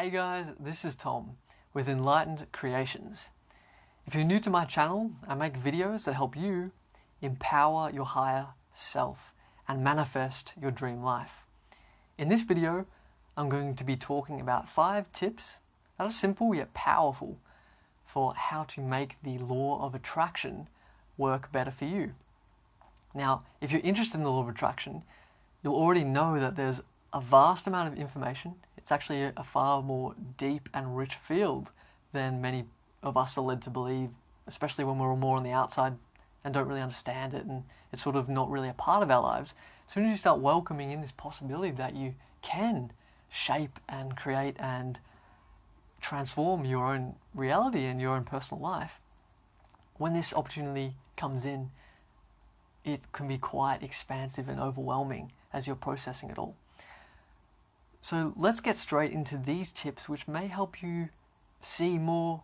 Hey guys, this is Tom with Enlightened Creations. If you're new to my channel, I make videos that help you empower your higher self and manifest your dream life. In this video, I'm going to be talking about 5 tips that are simple yet powerful for how to make the law of attraction work better for you. Now, if you're interested in the law of attraction, you'll already know that there's a vast amount of information. It's actually a far more deep and rich field than many of us are led to believe, especially when we're more on the outside and don't really understand it, and it's sort of not really a part of our lives. As soon as you start welcoming in this possibility that you can shape and create and transform your own reality and your own personal life, when this opportunity comes in, it can be quite expansive and overwhelming as you're processing it all. So let's get straight into these tips, which may help you see more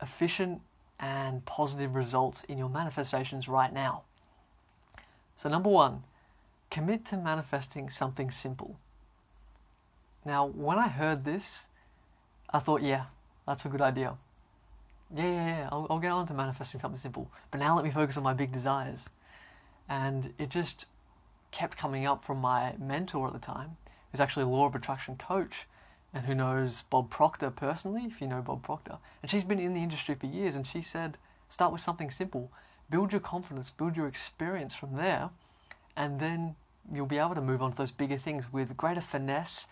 efficient and positive results in your manifestations right now. So number 1, commit to manifesting something simple. Now, when I heard this, I thought, yeah, that's a good idea. Yeah, I'll get on to manifesting something simple. But now let me focus on my big desires. And it just kept coming up from my mentor at the time, who's actually a law of attraction coach, and who knows Bob Proctor personally, if you know Bob Proctor. And she's been in the industry for years, and she said, start with something simple. Build your confidence, build your experience from there, and then you'll be able to move on to those bigger things with greater finesse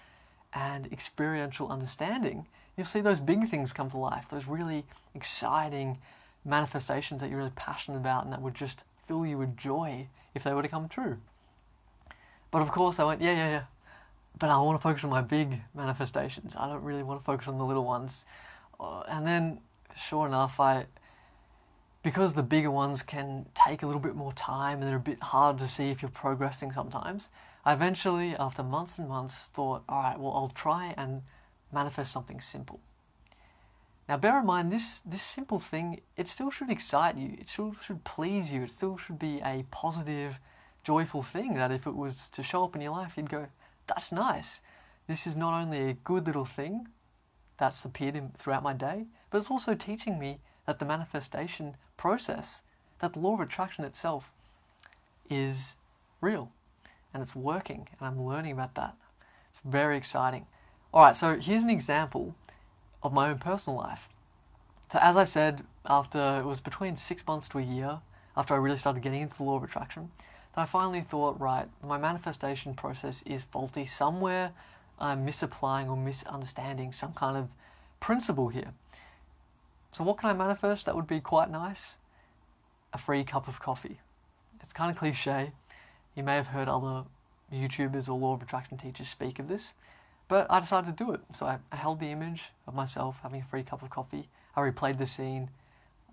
and experiential understanding. You'll see those big things come to life, those really exciting manifestations that you're really passionate about and that would just fill you with joy if they were to come true. But of course I went, yeah, but I want to focus on my big manifestations. I don't really want to focus on the little ones. And then, sure enough, because the bigger ones can take a little bit more time and they're a bit hard to see if you're progressing sometimes, I eventually, after months and months, thought, all right, well, I'll try and manifest something simple. Now, bear in mind, this simple thing, it still should excite you. It still should please you. It still should be a positive, joyful thing that if it was to show up in your life, you'd go, that's nice. This is not only a good little thing that's appeared throughout my day, but it's also teaching me that the manifestation process, that the law of attraction itself is real and it's working, and I'm learning about that. It's very exciting. Alright, so here's an example of my own personal life. So as I said, after it was between 6 months to a year after I really started getting into the law of attraction, that I finally thought, right, my manifestation process is faulty. Somewhere I'm misapplying or misunderstanding some kind of principle here. So what can I manifest that would be quite nice? A free cup of coffee. It's kind of cliche. You may have heard other YouTubers or law of attraction teachers speak of this, but I decided to do it. So I held the image of myself having a free cup of coffee. I replayed the scene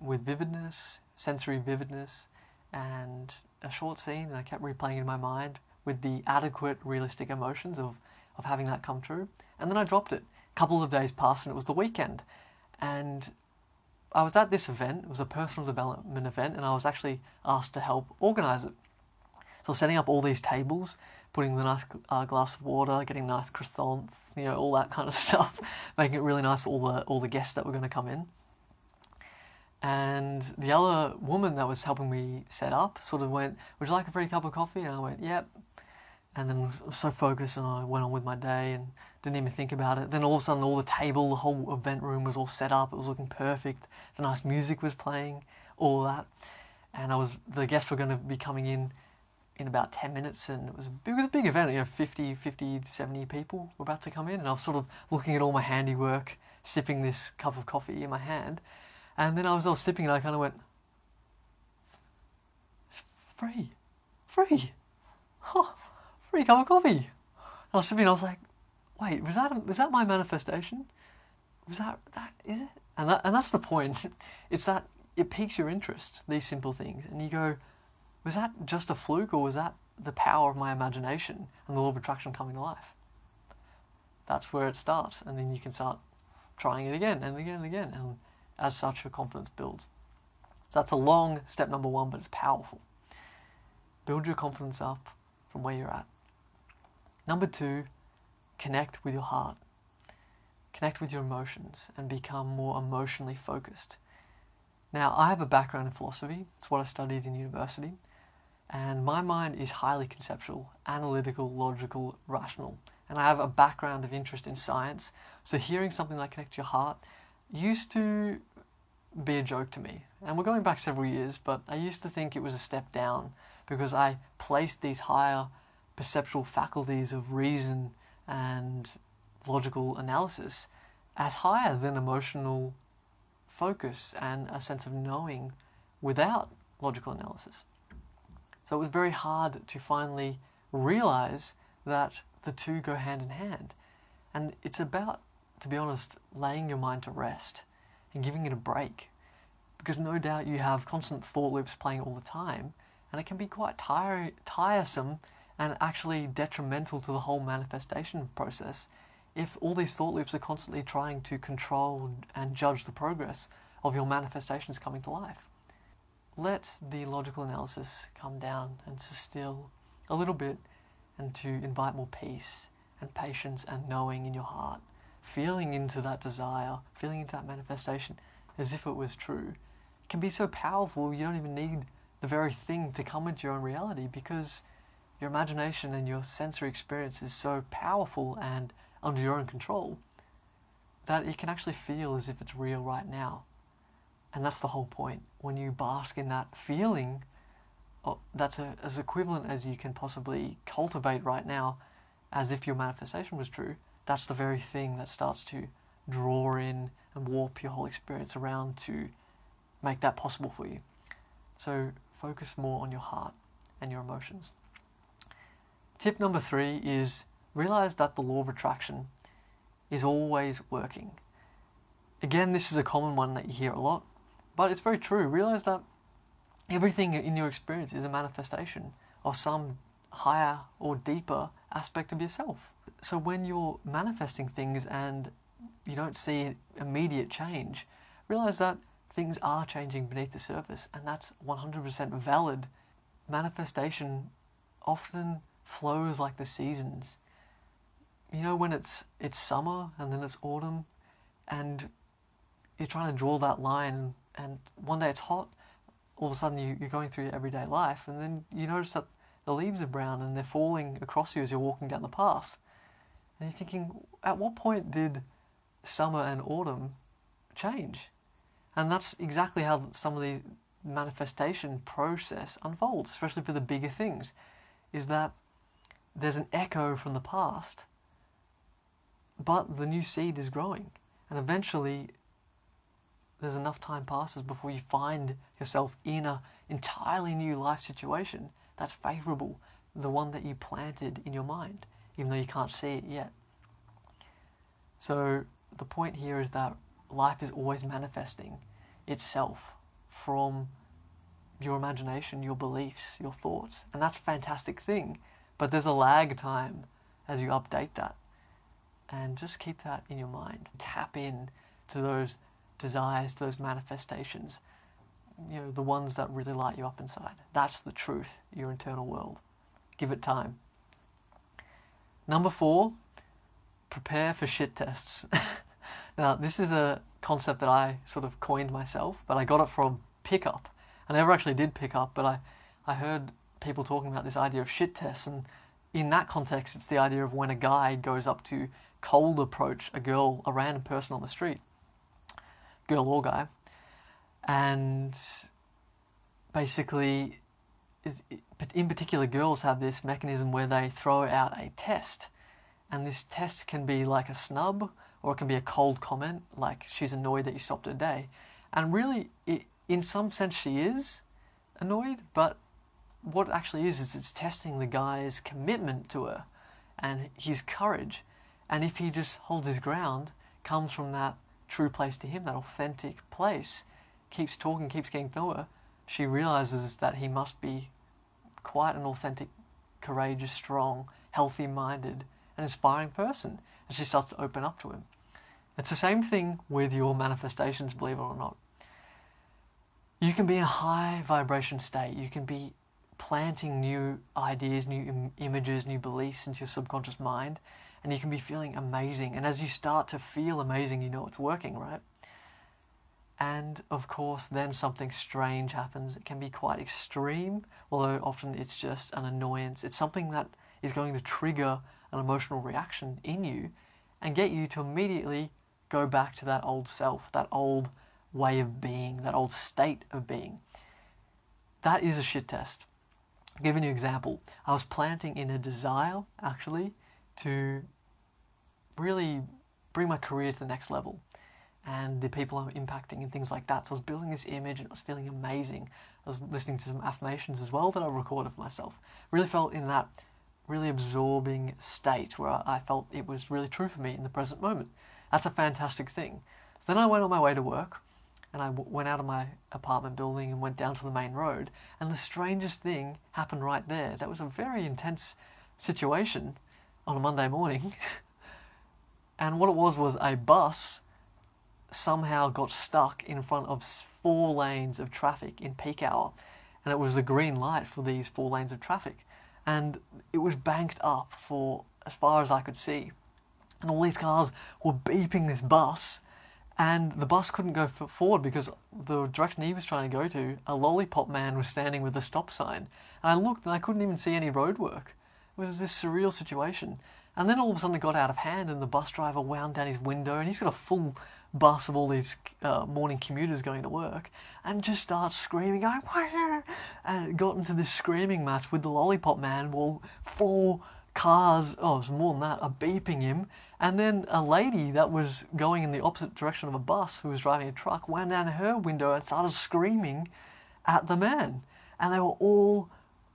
with vividness, sensory vividness, and a short scene, and I kept replaying it in my mind with the adequate, realistic emotions of having that come true. And then I dropped it. A couple of days passed, and it was the weekend. And I was at this event. It was a personal development event, and I was actually asked to help organize it. So setting up all these tables, putting the nice glass of water, getting nice croissants, all that kind of stuff, making it really nice for all the guests that were going to come in. And the other woman that was helping me set up sort of went, would you like a free cup of coffee? And I went, yep. And then I was so focused, and I went on with my day and didn't even think about it. Then all of a sudden, the whole event room was all set up. It was looking perfect. The nice music was playing, all that. And the guests were going to be coming in about 10 minutes, and it was a big event. 50, 70 people were about to come in, and I was sort of looking at all my handiwork, sipping this cup of coffee in my hand. And then I was sipping, and I kind of went, it's free, huh, free cup of coffee. And I was sipping, and I was like, wait, was that my manifestation? Was that is it? And that's the point. It's that it piques your interest, these simple things, and you go, was that just a fluke, or was that the power of my imagination and the law of attraction coming to life? That's where it starts, and then you can start trying it again and again and again, and as such, your confidence builds. So that's a long step number 1, but it's powerful. Build your confidence up from where you're at. Number 2, connect with your heart. connect with your emotions and become more emotionally focused. Now, I have a background in philosophy. It's what I studied in university. And my mind is highly conceptual, analytical, logical, rational. And I have a background of interest in science. So hearing something like Connect Your Heart used to be a joke to me. And we're going back several years, but I used to think it was a step down because I placed these higher perceptual faculties of reason and logical analysis as higher than emotional focus and a sense of knowing without logical analysis. So it was very hard to finally realize that the two go hand in hand. And it's about, to be honest, laying your mind to rest and giving it a break. Because no doubt you have constant thought loops playing all the time, and it can be quite tiresome and actually detrimental to the whole manifestation process if all these thought loops are constantly trying to control and judge the progress of your manifestations coming to life. Let the logical analysis come down and to still a little bit and to invite more peace and patience and knowing in your heart, feeling into that desire, feeling into that manifestation as if it was true. It can be so powerful you don't even need the very thing to come into your own reality because your imagination and your sensory experience is so powerful and under your own control that it can actually feel as if it's real right now. And that's the whole point. When you bask in that feeling, that's as equivalent as you can possibly cultivate right now, as if your manifestation was true. That's the very thing that starts to draw in and warp your whole experience around to make that possible for you. So focus more on your heart and your emotions. Tip number 3 is realize that the law of attraction is always working. Again, this is a common one that you hear a lot, but it's very true. Realize that everything in your experience is a manifestation of some higher or deeper aspect of yourself. So when you're manifesting things and you don't see immediate change, realize that things are changing beneath the surface, and that's 100% valid. Manifestation often flows like the seasons. You know, when it's summer and then it's autumn and you're trying to draw that line, and one day it's hot, all of a sudden you're going through your everyday life, and then you notice that the leaves are brown and they're falling across you as you're walking down the path. And you're thinking, at what point did summer and autumn change? And that's exactly how some of the manifestation process unfolds, especially for the bigger things, is that there's an echo from the past, but the new seed is growing. And eventually there's enough time passes before you find yourself in an entirely new life situation that's favourable, the one that you planted in your mind, even though you can't see it yet. So the point here is that life is always manifesting itself from your imagination, your beliefs, your thoughts, and that's a fantastic thing. But there's a lag time as you update that, and just keep that in your mind. Tap in to those desires, to those manifestations, you know, the ones that really light you up inside. That's the truth, your internal world. Give it time. Number 4, prepare for shit tests. Now, this is a concept that I sort of coined myself, but I got it from Pickup. I never actually did Pickup, but I heard people talking about this idea of shit tests, and in that context, it's the idea of when a guy goes up to cold approach a girl, a random person on the street, girl or guy, and basically, in particular, girls have this mechanism where they throw out a test, and this test can be like a snub, or it can be a cold comment, like she's annoyed that you stopped her day. And really, in some sense, she is annoyed, but what it actually is it's testing the guy's commitment to her and his courage. And if he just holds his ground, comes from that true place to him, that authentic place, keeps talking, keeps getting to know her, she realizes that he must be quite an authentic, courageous, strong, healthy-minded, and inspiring person. And she starts to open up to him. It's the same thing with your manifestations, believe it or not. You can be in a high vibration state. You can be planting new ideas, new images, new beliefs into your subconscious mind. and you can be feeling amazing. And as you start to feel amazing, you know it's working, right? And of course, then something strange happens. It can be quite extreme, although often it's just an annoyance. It's something that is going to trigger an emotional reaction in you and get you to immediately go back to that old self, that old way of being, that old state of being. That is a shit test. I'll give you an example. I was planting in a desire, actually, to really bring my career to the next level and the people I'm impacting and things like that. So I was building this image and I was feeling amazing. I was listening to some affirmations as well that I recorded for myself. Really felt in that really absorbing state where I felt it was really true for me in the present moment. That's a fantastic thing. So then I went on my way to work and I went out of my apartment building and went down to the main road, and the strangest thing happened right there. That was a very intense situation on a Monday morning. And what it was a bus somehow got stuck in front of 4 lanes of traffic in peak hour, and it was a green light for these 4 lanes of traffic, and it was banked up for as far as I could see, and all these cars were beeping this bus, and the bus couldn't go forward because the direction he was trying to go to, a lollipop man was standing with a stop sign, and I looked and I couldn't even see any roadwork. It was this surreal situation. And then all of a sudden it got out of hand, and the bus driver wound down his window, and he's got a full bus of all these morning commuters going to work, and just starts screaming, going, "Wah!" And got into this screaming match with the lollipop man while 4 cars, oh, it was more than that, are beeping him. And then a lady that was going in the opposite direction of a bus, who was driving a truck, wound down her window and started screaming at the man. And they were all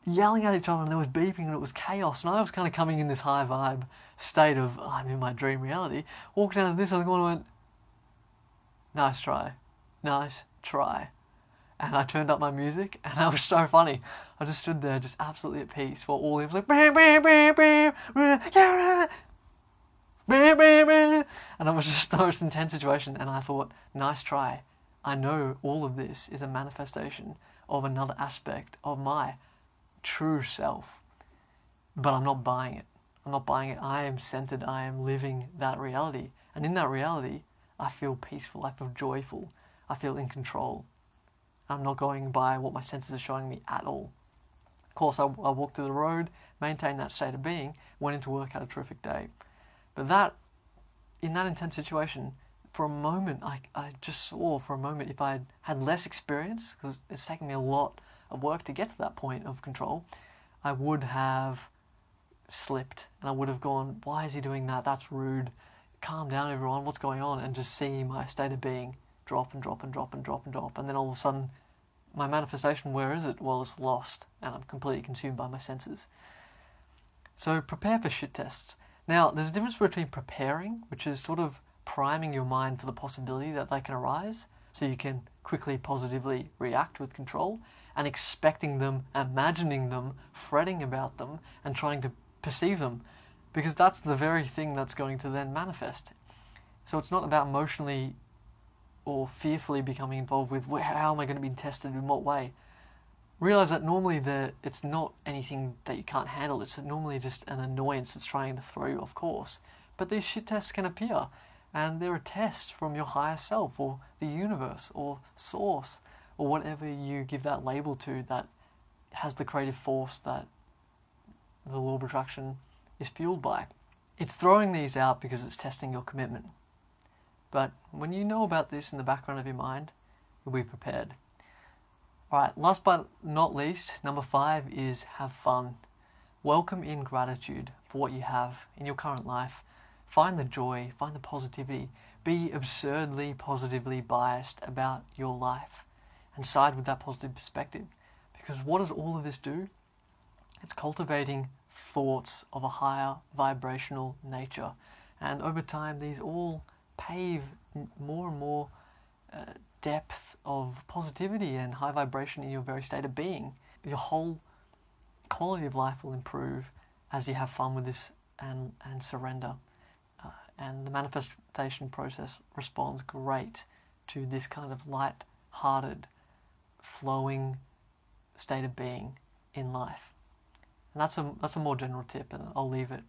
yelling at each other, and there was beeping, and it was chaos. And I was kind of coming in this high vibe state of, oh, I'm in my dream reality. Walked down to this other corner and went, nice try, nice try. And I turned up my music, and that was so funny. I just stood there, just absolutely at peace, while all it was like, "Bam, bam, bam, bam, yeah, bam, bam, bam." And it was just the most intense situation. And I thought, nice try. I know all of this is a manifestation of another aspect of my true self, but I'm not buying it. I'm not buying it. I am centered. I am living that reality, and in that reality, I feel peaceful. I feel joyful. I feel in control. I'm not going by what my senses are showing me at all. Of course, I walked through the road, maintained that state of being, went into work, had a terrific day. But in that intense situation, for a moment, I just saw for a moment, if I had less experience, because it's taken me a lot of work to get to that point of control, I would have slipped, and I would have gone, why is he doing that? That's rude. Calm down, everyone. What's going on? And just see my state of being drop and drop and drop and drop and drop, and then all of a sudden, my manifestation, where is it? Well, it's lost, and I'm completely consumed by my senses. So prepare for shit tests. Now, there's a difference between preparing, which is sort of priming your mind for the possibility that they can arise, so you can quickly, positively react with control, and expecting them, imagining them, fretting about them, and trying to perceive them, because that's the very thing that's going to then manifest. So it's not about emotionally or fearfully becoming involved with, how am I going to be tested, in what way? Realize that normally it's not anything that you can't handle. It's normally just an annoyance that's trying to throw you off course. But these shit tests can appear, and they're a test from your higher self, or the universe, or source, or whatever you give that label to, that has the creative force that the law of attraction is fueled by. It's throwing these out because it's testing your commitment. But when you know about this in the background of your mind, you'll be prepared. Alright, last but not least, number 5 is have fun. Welcome in gratitude for what you have in your current life. Find the joy, find the positivity. Be absurdly positively biased about your life, and side with that positive perspective. Because what does all of this do? It's cultivating thoughts of a higher vibrational nature. And over time, these all pave more and more depth of positivity and high vibration in your very state of being. Your whole quality of life will improve as you have fun with this and surrender. And the manifestation process responds great to this kind of light-hearted, flowing state of being in life. And that's a more general tip, and I'll leave it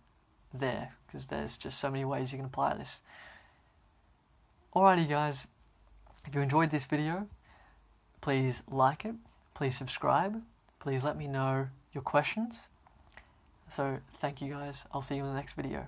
there, because there's just so many ways you can apply this. Alrighty guys, if you enjoyed this video, please like it, please subscribe, please let me know your questions. So thank you guys, I'll see you in the next video.